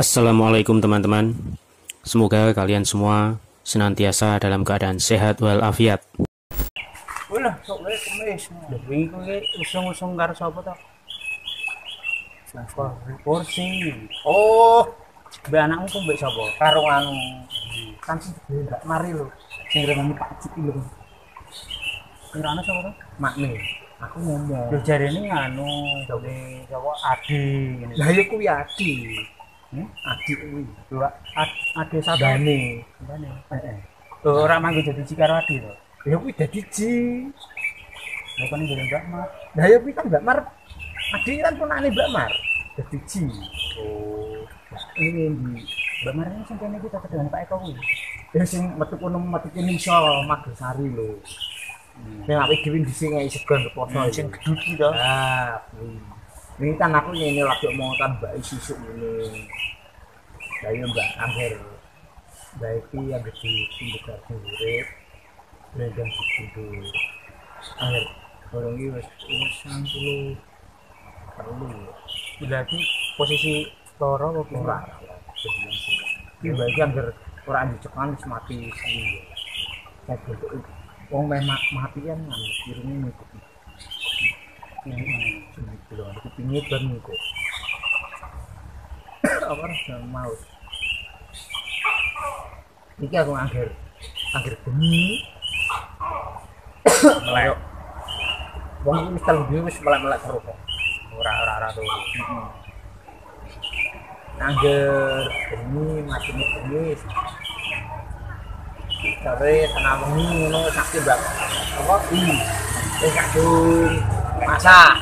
Assalamualaikum teman-teman. Semoga kalian semua senantiasa dalam keadaan sehat walafiat. Wah, sok wae kemis. Wingi kuwi usung-usung karo sapa to? Sapa? Kursi. Oh, mbek anakmu ku mbek sapa? Karo anu. Kan sing enggak mari lho. Sing renani Pak Cik lho. Sing ana sapa to? Makne. Aku ngomong. Lho jarene anu, dene sapa Adi ngene. Lah ya kuwi Adi. Adik kuwi. Lho Adi sapa? Bane. Heeh. Lho ora manggo dadi Ci karo Adi to. Ya kuwi dadi Ji. Lah kan ngene Mbak Mar. Lah ya kuwi kan Mbak Mar. Adi kan ponakane Mbak Mar. Dadi Ji. Oh. Ini Mbak Mar ini sing kene iki tetep dengan Pak Eko kuwi. Ya sing metu kono metu kene iso Magersari lho. Sing awake dhewe dhisik ngei segon poso sing gedut iki to. Ah, kuwi. Ini kan aku ngene lagi omongan Mbak Sisuk ngene. Lah ya Mbak akhir. Mbak iki yang gede pindhah urip. Belajar gitu. Akhir orang ini wis 90 perlu. Berarti posisi loro apa ora? Iki bae anggar ora dicekan wis mati sih. Mobil wong memang matian kan kirune ngikut. Ini lho, aku pingin ban ngikut. Apa ora mau. Iki aku anggar bengi melek. Wong iki mesti lebih wis melek-melek terus kok. Ora turu. Angger bengi macine bengi. Tapi tengah bengi ngono sakti Mbak. Apa? Wis kadung masak.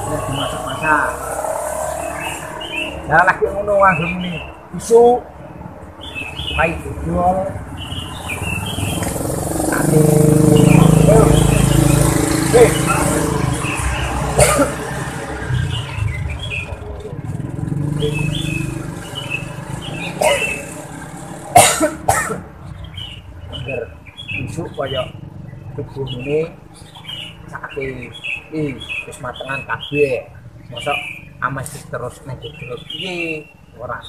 Wis dimasak-masak. Lah lagi ngono angger muni. Isu pai jual isu kaya tubuh ini sakit wis matengan kabeh mosok ames terus nek terus iki ora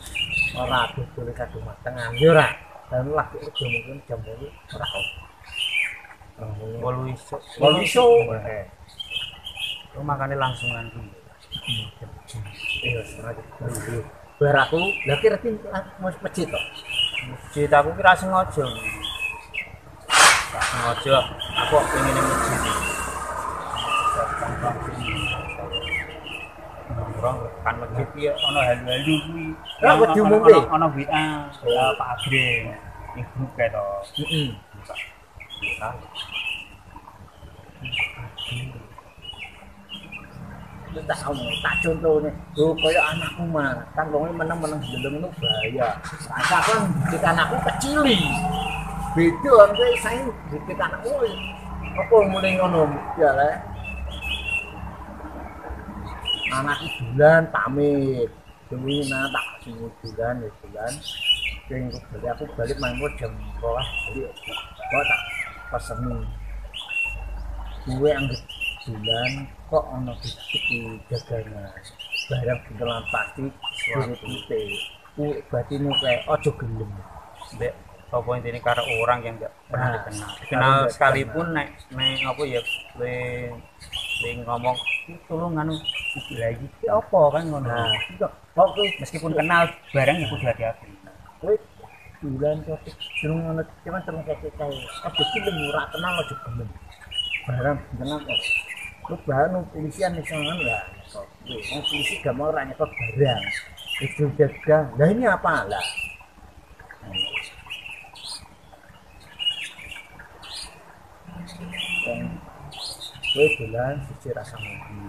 boleh kadung matengan ya ora dan lagi udah mungkin jam ini ora walu iso makanya langsungan iya bar aku lha kira mau masjid to masjid aku kira sengaja aku pengen masjid orang kan masjid ya ana halu-halu kuwi ora diumumke ana WA Pak Agre ning grup kae to tak contohnya tuh kayak anakku mah kan wong meneng-meneng gendeng itu bahaya rasa kan dikit anakku kecili beda kan saya dikit anakku apa mulai ngono ya le anak bulan pamit demi tak sing bulan sing aku balik main jam 12 balik kok tak peseni gue anggap bulan kok ono di dagangan barang dalam plastik suatu putih batinu kayak ojo gelem mbek apa intine karo orang yang enggak pernah dikenal sekalipun nek apa ya le ngomong tolong anu iki lagi apa kan ngono kok meskipun kenal barang ya kudu hati-hati kowe bulan kok durung ono cuman terus kayak ojo gelem ora kenal ojo gelem barang kenal kok lu bahan polisian misalnya lah polisi gak mau orang nyekot barang itu dagang lah ini apa lah gue bilang sisi rasa mobil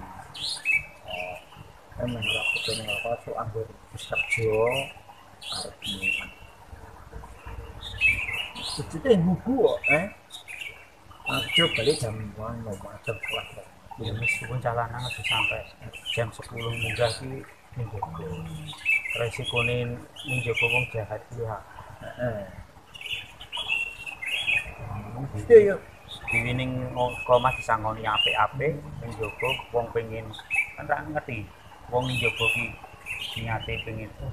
kan menolak betul menolak so anggur kerja artinya itu yang buku kerja balik jam 1 mau macam kelas ya meskipun jalanan masih sampai jam 10 munggah sih menjogo resikonya menjogo wong jahat ya iya diwining koma disangoni apik-apik menjogo wong pengen kan ra ngerti wong menjogo ki niate pengen tuh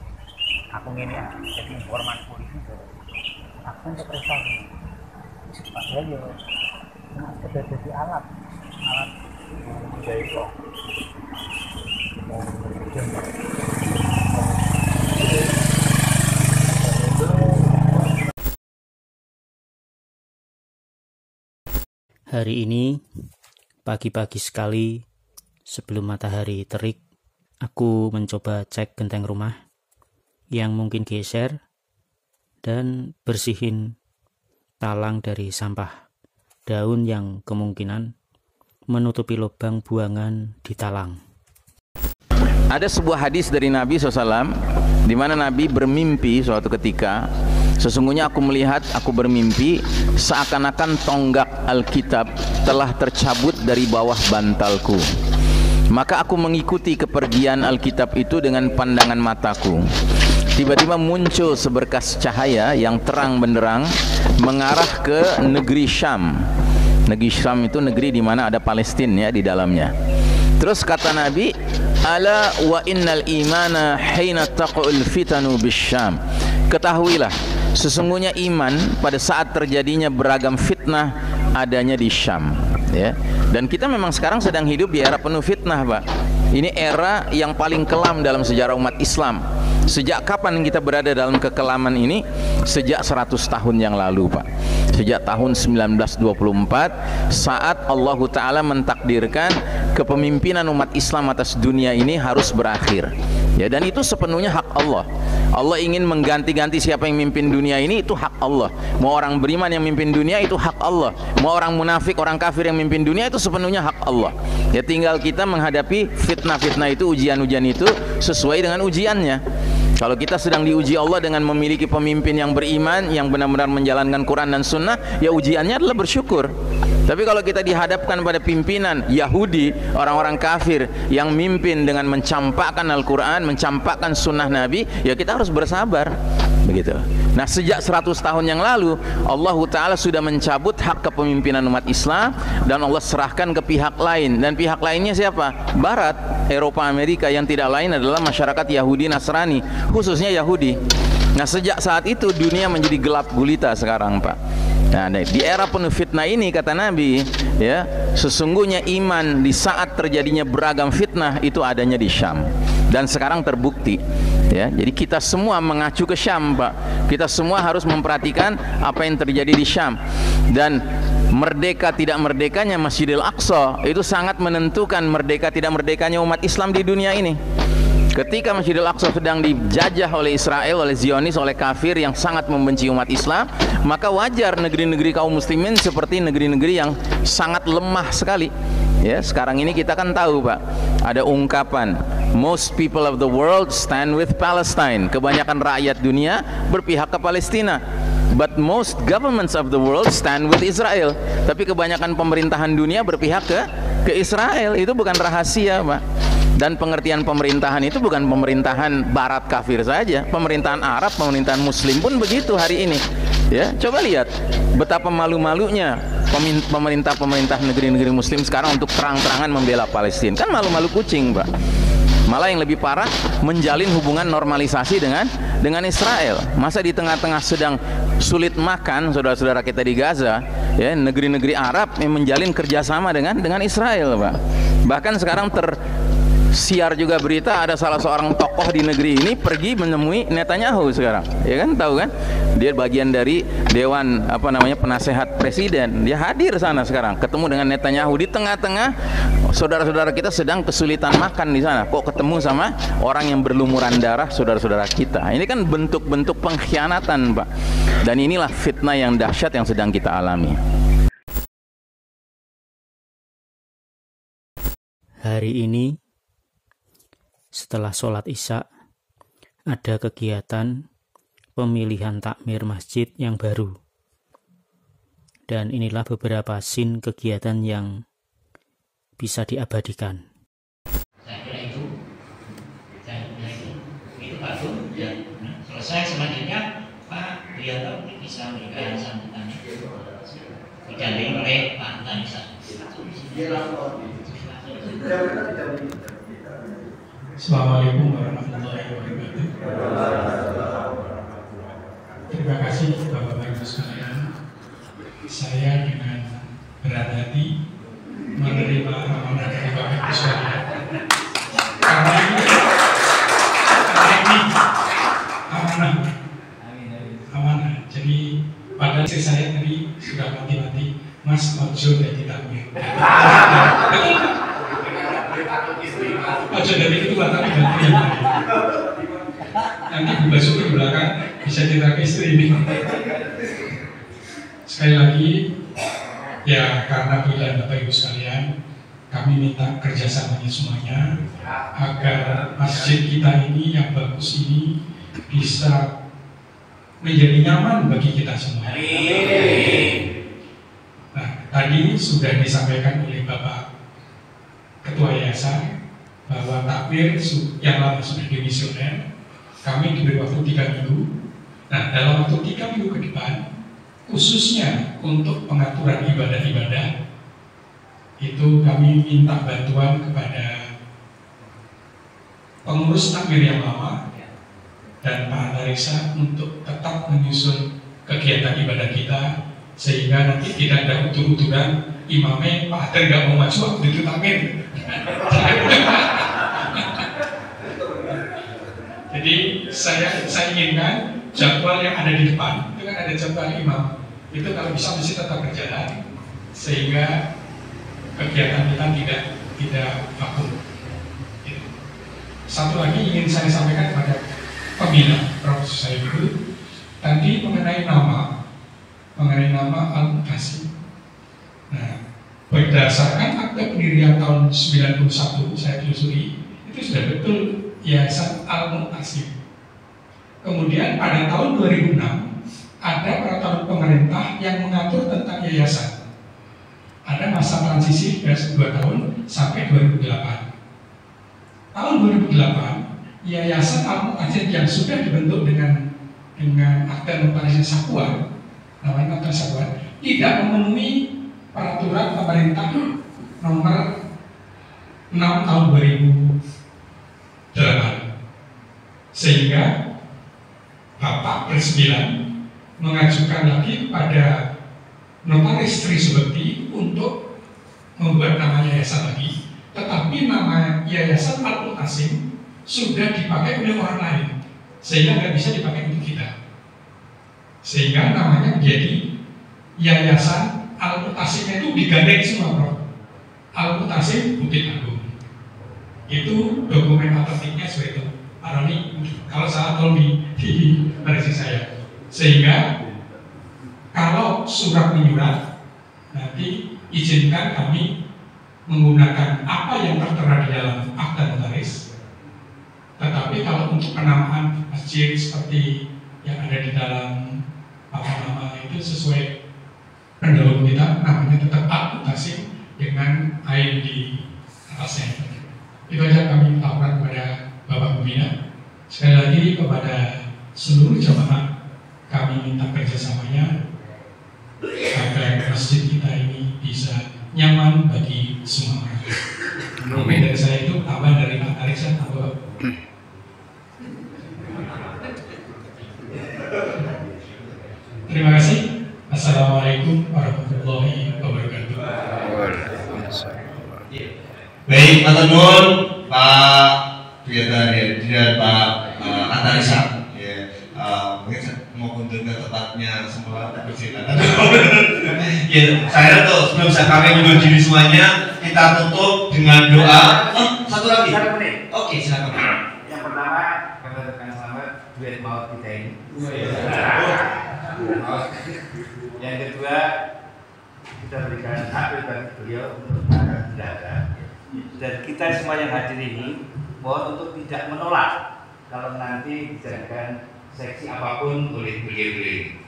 aku ngene ya jadi informan polisi aku kan kepresan padahal ya cuma sekedar jadi alat jadi kok Hari ini, pagi-pagi sekali, sebelum matahari terik, aku mencoba cek genteng rumah yang mungkin geser dan bersihin talang dari sampah daun yang kemungkinan menutupi lubang buangan di talang. Ada sebuah hadis dari Nabi SAW di mana Nabi bermimpi suatu ketika, sesungguhnya aku melihat, aku bermimpi seakan-akan tonggak Alkitab telah tercabut dari bawah bantalku. Maka aku mengikuti kepergian Alkitab itu dengan pandangan mataku. Tiba-tiba muncul seberkas cahaya yang terang benderang mengarah ke negeri Syam. Negeri Syam itu negeri di mana ada Palestina ya di dalamnya. Terus kata Nabi, ala wa innal imana hina taqul fitanu bisyam. Ketahuilah, sesungguhnya iman pada saat terjadinya beragam fitnah adanya di Syam, ya. Dan kita memang sekarang sedang hidup di era penuh fitnah, Pak. Ini era yang paling kelam dalam sejarah umat Islam. Sejak kapan kita berada dalam kekelaman ini? Sejak 100 tahun yang lalu, Pak. Sejak tahun 1924 saat Allah Ta'ala mentakdirkan kepemimpinan umat Islam atas dunia ini harus berakhir. Ya, dan itu sepenuhnya hak Allah. Allah ingin mengganti-ganti siapa yang mimpin dunia ini, itu hak Allah. Mau orang beriman yang mimpin dunia, itu hak Allah. Mau orang munafik, orang kafir yang mimpin dunia, itu sepenuhnya hak Allah. Ya, tinggal kita menghadapi fitnah-fitnah itu, ujian-ujian itu sesuai dengan ujiannya. Kalau kita sedang diuji Allah dengan memiliki pemimpin yang beriman, yang benar-benar menjalankan Quran dan Sunnah, ya ujiannya adalah bersyukur. Tapi kalau kita dihadapkan pada pimpinan Yahudi, orang-orang kafir yang mimpin dengan mencampakkan Al-Quran, mencampakkan Sunnah Nabi, ya kita harus bersabar. Begitu. Nah, sejak 100 tahun yang lalu Allah Ta'ala sudah mencabut hak kepemimpinan umat Islam dan Allah serahkan ke pihak lain. Dan pihak lainnya siapa? Barat, Eropa, Amerika, yang tidak lain adalah masyarakat Yahudi Nasrani, khususnya Yahudi. Nah, sejak saat itu dunia menjadi gelap gulita sekarang, Pak. Nah, di era penuh fitnah ini kata Nabi, ya, sesungguhnya iman di saat terjadinya beragam fitnah itu adanya di Syam. Dan sekarang terbukti, ya. Jadi kita semua mengacu ke Syam, Pak. Kita semua harus memperhatikan apa yang terjadi di Syam. Dan merdeka tidak merdekanya Masjidil Aqsa itu sangat menentukan merdeka tidak merdekanya umat Islam di dunia ini. Ketika Masjidil Aqsa sedang dijajah oleh Israel, oleh Zionis, oleh kafir yang sangat membenci umat Islam, maka wajar negeri-negeri kaum muslimin seperti negeri-negeri yang sangat lemah sekali. Ya, sekarang ini kita kan tahu, Pak, ada ungkapan most people of the world stand with Palestine. Kebanyakan rakyat dunia berpihak ke Palestina. But most governments of the world stand with Israel. Tapi kebanyakan pemerintahan dunia berpihak ke Israel. Itu bukan rahasia, Pak. Dan pengertian pemerintahan itu bukan pemerintahan barat kafir saja, pemerintahan Arab, pemerintahan Muslim pun begitu hari ini. Ya, coba lihat betapa malu-malunya pemerintah negeri-negeri Muslim sekarang untuk terang-terangan membela Palestina. Kan malu-malu kucing, Pak. Malah yang lebih parah, menjalin hubungan normalisasi dengan Israel. Masa di tengah-tengah sedang sulit makan, saudara-saudara kita di Gaza, ya, negeri-negeri Arab yang menjalin kerjasama dengan Israel, Pak. Bahkan sekarang siar juga berita ada salah seorang tokoh di negeri ini pergi menemui Netanyahu sekarang, ya kan, tahu kan, dia bagian dari dewan penasehat presiden, dia hadir sana sekarang ketemu dengan Netanyahu di tengah-tengah saudara-saudara kita sedang kesulitan makan di sana, kok ketemu sama orang yang berlumuran darah saudara-saudara kita. Ini kan bentuk-bentuk pengkhianatan, Pak, dan inilah fitnah yang dahsyat yang sedang kita alami. Hari ini setelah sholat Isya, ada kegiatan pemilihan takmir masjid yang baru. Dan inilah beberapa scene kegiatan yang bisa diabadikan. Saya kira itu bagus. Ya. Selesai selanjutnya Pak Priyanto bisa memberikan sambutannya. Didampingi oleh Pak Tanisa. Assalamualaikum warahmatullahi wabarakatuh. Terima kasih Bapak Ibu sekalian. Saya dengan berat hati menerima amanah dari Bapak Ibu sekalian. Karena ini amanah. Jadi pada saya tadi sudah mati-mati, Mas ojo dari takmir. Ojo dari itu tapi ganti yang tadi. Nanti Bu Basuki di belakang bisa cerita ke istri ini. Sekali lagi, ya karena pilihan Bapak Ibu sekalian, kami minta kerjasamanya semuanya agar masjid kita ini yang bagus ini bisa menjadi nyaman bagi kita semua. Nah, tadi sudah disampaikan oleh Bapak Ketua Yayasan bahwa takmir yang lama sudah dimisioner, kami diberi waktu 3 minggu. Nah, dalam waktu 3 minggu ke depan, khususnya untuk pengaturan ibadah-ibadah, itu kami minta bantuan kepada pengurus takmir yang lama dan Pak Antariksa untuk tetap menyusun kegiatan ibadah kita, sehingga nanti tidak ada utur-uturan imamnya Pak Antar nggak mau maju waktu itu takmir. Jadi saya inginkan jadwal yang ada di depan itu kan ada jadwal imam, itu kalau bisa mesti tetap berjalan sehingga kegiatan kita tidak vakum. Satu lagi ingin saya sampaikan kepada pembina Prof. saya dulu tadi mengenai nama Al-Muqtasim. Nah, berdasarkan akta pendirian tahun 91 saya telusuri itu sudah betul Yayasan Al-Muqtasim. Kemudian pada tahun 2006 ada peraturan pemerintah yang mengatur tentang yayasan. Ada masa transisi dari 2 tahun sampai 2008. Tahun 2008 Yayasan Al-Muqtasim yang sudah dibentuk dengan akta notaris Sakuan, namanya notaris Sakuan, tidak memenuhi peraturan pemerintah nomor 6 tahun 2008, sehingga Bapak Presiden mengajukan lagi kepada notaris Tri Subekti untuk membuat nama yayasan lagi, tetapi nama Yayasan Al-Muqtasim sudah dipakai oleh orang lain, sehingga nggak bisa dipakai untuk kita, sehingga namanya menjadi Yayasan Al-Muqtasim. Itu digandeng semua, Prof. Al-Muqtasim Bukit Agung. Itu dokumen alternatifnya seperti itu. Pak Roni, kalau salah tolong di versi saya, sehingga kalau surat menyurat nanti izinkan kami menggunakan apa yang tertera di dalam akta notaris. Tetapi kalau untuk penamaan masjid seperti yang ada di dalam nama itu sesuai pendahulu kita, namanya tetap Al-Muqtasim dengan ain di atasnya. Itu aja kami tawarkan kepada Bapak Pembina. Sekali lagi kepada seluruh jamaah kami minta kerjasamanya agar masjid kita ini bisa nyaman bagi semua orang. Amin. Dari saya itu tambah dari Pak Tariksa tambah. Terima kasih. Assalamualaikum warahmatullahi wabarakatuh. Baik, matur nuwun Pak Biadar dan Pak Antariksa. Ya, mungkin mau untuk ke tempatnya semula tak bersilakan. Ya, saya tuh sebelum kami mundur diri semuanya, kita tutup dengan doa. Oh, satu lagi. Oke, silakan. Yang pertama, kami ucapkan selamat duit maut kita ini. Yang kedua, kita berikan hak bagi beliau untuk para pendamping. Dan kita semua yang hadir ini mohon untuk tidak menolak kalau nanti dijadikan seksi apapun oleh beliau-beliau.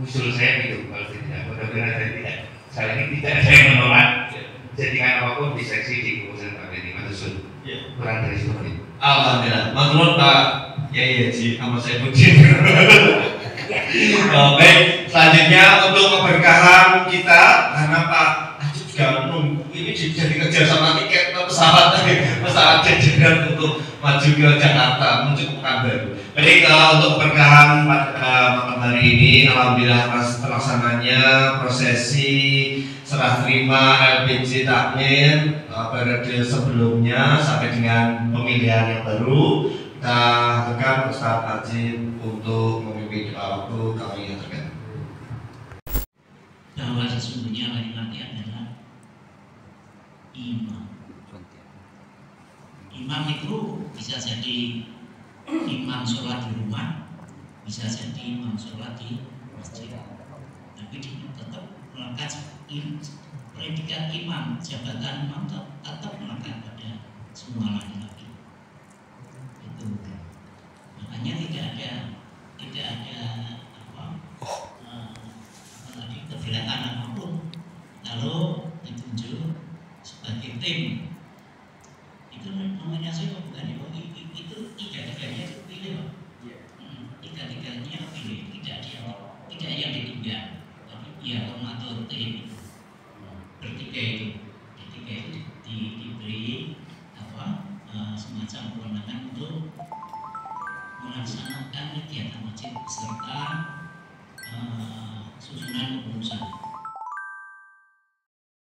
Usul saya itu kalau tidak, mudah-mudahan saya tidak. Saya ini tidak ada yang menolak jadikan apapun di seksi di keputusan Pak Beni Matusun. Kurang dari seperti itu. Alhamdulillah. Matur Pak Yai Haji Ahmad Saifuddin. Baik, selanjutnya untuk keberkahan kita karena Pak Haji juga ini jadi kerja sama tiket pesawat jajaran untuk untuk maju ke Jakarta, menuju ke Pekanbaru. Jadi untuk keberkahan malam hari ini, alhamdulillah terlaksananya prosesi serah terima LPG Takmir periode sebelumnya sampai dengan pemilihan yang baru. Kita tekan Ustaz Ajib untuk memimpin doa waktu kami yang terkait. Bahwa sesungguhnya kalimat adalah imam. Imam itu bisa jadi imam sholat di rumah, bisa jadi imam sholat di masjid. Tapi dia tetap melekat predikat imam, jabatan imam tetap melekat pada semua laki-laki. Itu makanya tidak ada keberatan apapun kalau ditunjuk sebagai tim. Itu namanya saya bukan itu tiga-tiganya pilih, tiga-tiganya pilih, tidak yang ditinggal. Tapi ya mengatur tim bertiga itu